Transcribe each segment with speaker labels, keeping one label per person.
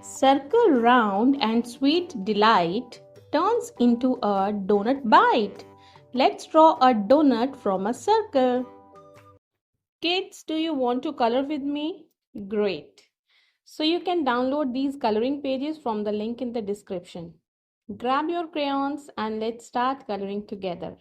Speaker 1: Circle round and sweet delight turns into a donut bite. Let's draw a donut from a circle. Kids, do you want to color with me? Great. So you can download these coloring pages from the link in the description. Grab your crayons and let's start coloring together.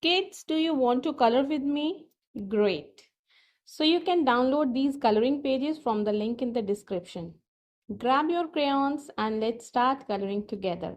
Speaker 1: Kids, do you want to color with me? Great. So you can download these coloring pages from the link in the description. Grab your crayons and let's start coloring together.